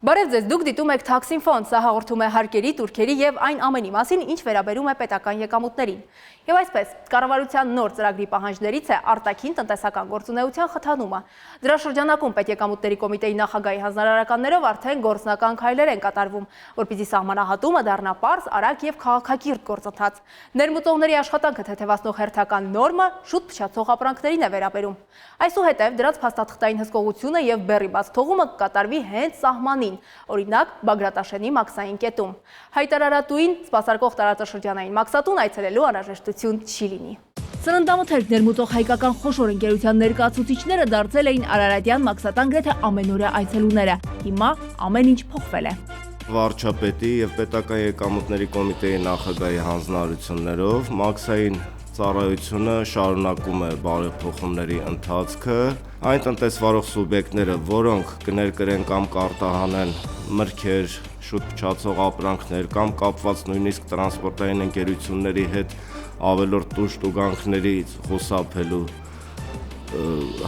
Բարև ձեզ, դուք դիտում եք Թաքսինֆոն, սա հաղորդում է հարկերի, տուրքերի եւ այն ամենի մասին, ինչ վերաբերում է պետական եկամուտներին։ Եվ այսպես, կառավարության նոր ծրագրի պահանջներից է արտաքին տնտեսական գործունեության խթանումը։ Դրա շրջանակում պետեկամուտների կոմիտեի նախագահի հանձնարարականներով արդեն գործնական քայլեր են կատարվում, որպեսզի սահմանահատումը դառնա պարզ, արագ եւ քաղաքակիրթ գործընթաց։ Ներմուծողների աշխատանքը թեթևացնող հերթական նորմը շուտ փչացող ապրանքներին է վերաբերում։ Այսուհետև դրանց փաստաթղթային հսկողությունը եւ բեռի բաց թողումը կկատարվի հենց սահմանին, օրինակ Բագրատաշենի մաքսային կետում։ Հայտարարատուին սպասարկող տարածաշրջանային մաքսատուն այցելելու անհրաժեշտություն չի լինի։ Սննդամթերք ներմուծող հայկական խոշոր ընկերության ներկայացուցիչները դարձել էին Արարատյան մաքսատան գրեթե ամենօրյա այցելուները։ Հիմա ամեն ինչ փոխվել է։ Վարչապետի եւ պետական եկամուտների կոմիտեի նախագահի հանձնարարություններով մաքսային ծառայությունը շարունակում է բարեփոխումների ընթացքը։ Այն տնտեսվարող սուբյեկտները, որոնք կներկրեն կամ կարտահանեն մրգեր, շուտ փչացող ապրանքներ կամ կապված նույնիսկ տրանսպորտային ընկերությունների հետ ավելորդ տուժտուգանքներից խուսափելու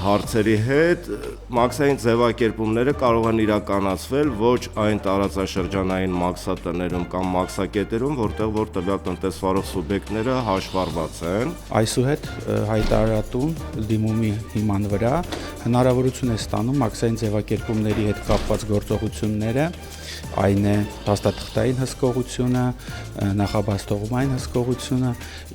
հարցերի հետ, մաքսային ձևակերպումները կարող են իրականացվել ոչ այն տարածաշրջանային մաքսատներում կամ մաքսակետերում, որտեղ տվյալ տնտեսվարող սուբյեկտները հաշվառված են։ Այսուհետ հայտարարատուն դիմումի հիման վրա հնարավորություն է ստանում մաքսային ձևակերպումների հետ կապված գործողությունները, այն է փաստաթղթային հսկողությունը, նախաբաստողումային հսկողությունը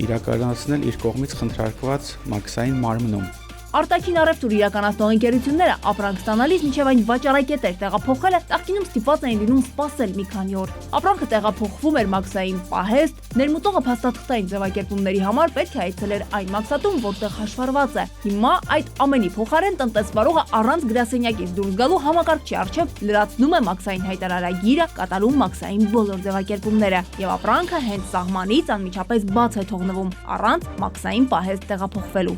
իրականացնել իր կողմից խնդրարկված մաքսային մարմնում։ Արտաքին առևտուր իրականացնող ընկերությունները ապրանք ստանալիս մինչև այն վաճառակետեր տեղափոխելը նախկինում ստիպված էին լինում սպասել մի քանի օր։ Ապրանքը տեղափոխվում էր մաքսային պահեստ, ներմուծողը փաստաթղթային ձևակերպումների համար պետք է այցելեր այն մաքսատուն, որտեղ հաշվառված է։ Հիմա այդ ամենի փոխարեն տնտեսվարողը առանց գրասենյակից դուրս գալու համակարգչի առջև լրացնում է մաքսային հայտարարագիրը, կատարում մաքսային բոլոր ձևակերպումները, եւ ապրանքը հենց սահմանից անմիջապես բաց է թողնվում, առանց մաքսային պահեստ տեղափոխվելու։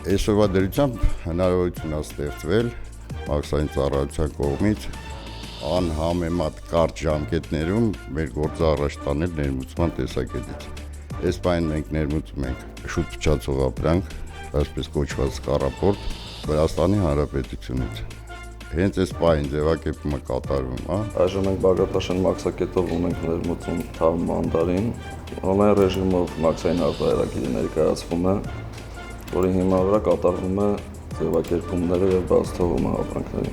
Այսօրվա դրությամբ հնարավորություն է ստեղծվել մաքսային ծառայության կողմից անհամեմատ կարճ ժամկետներում մեր գործը առաջ տանել ներմուծման տեսակետից։ Այս պայն մենք ներմուծում ենք շուտ փչացող ապրանք, այսպես կոչված կառապորտ Վրաստանի Հանրապետությունից։ Հենց այս պայն ձևակերպումը կատարվում է։ Այժմ մենք Բագրատաշեն մաքսակետով ունենք ներմուծում թավ մանդարին, օնլայն ռեժիմով մաքսային արտահայտագիրը ներկայացվում է, որի հիման վրա կատարվում է ձևակերպումները եւ բաց թողումը ապրանքների։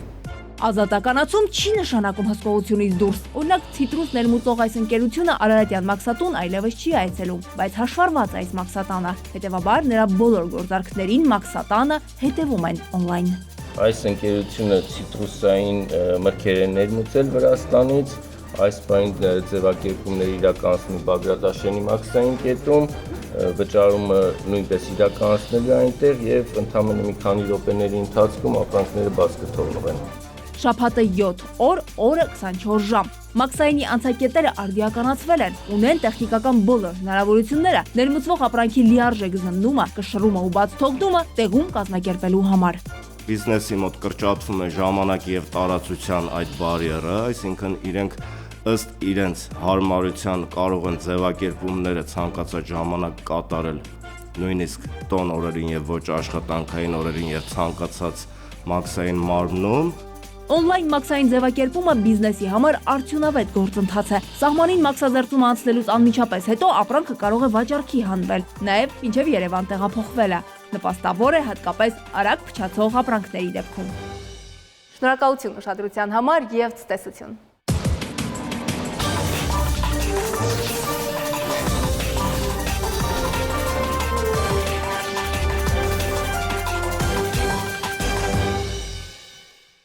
Ազատականացում չի նշանակում հսկողությունից դուրս։ Օրինակ ցիտրուս ներմուծող այս ընկերությունը Արարատյան մաքսատուն այլևս չի այցելում, բայց հաշվառված է այս մաքսատանը։ Հետևաբար նրա բոլոր գործարքներին մաքսատանը հետևում են օնլայն։ Այս ընկերությունը ցիտրուսային մրգեր է ներմուծել Վրաստանից, այս պայն ձևակերպումներ իրականացնում Բագրատաշենի մաքսային կետում, վճարումը նույնպես իրականացնելու այնտեղ եւ ընդամենը մի քանի րոպեների ընթացքում ապրանքները բաց կթողնվեն։ Շաբաթը 7 օր, օրը 24 ժամ։ Մաքսայինի անցակետերը արդիականացվել են, ունեն տեխնիկական բոլոր հնարավորությունները ներմուծվող ապրանքի լիարժեք զննումը, կշռումը ու բաց թողնումը տեղում կազմակերպելու համար։ Բիզնեսի մոտ կրճատվում է ժամանակ եւ տարածության այդ բարիերը, այսինքն իրենք ըստ իրենց հարմարության կարող են ձևակերպումները ցանկացած ժամանակ կատարել նույնիսկ տոն օրերին եւ ոչ աշխատանքային օրերին եւ ցանկացած մաքսային մարմնում։ Օնլայն մաքսային ձևակերպումը բիզնեսի համար արդյունավետ գործընթաց է։ Սահմանին մաքսազերծումը անցնելուց անմիջապես հետո ապրանքը կարող է վաճառքի հանվել, նաեւ մինչեւ Երևան տեղափոխվելը։ Նպաստավոր է հատկապես արագ փչացող ապրանքների դեպքում։ Շնորհակալություն ուշադրության համար եւ ցտեսություն։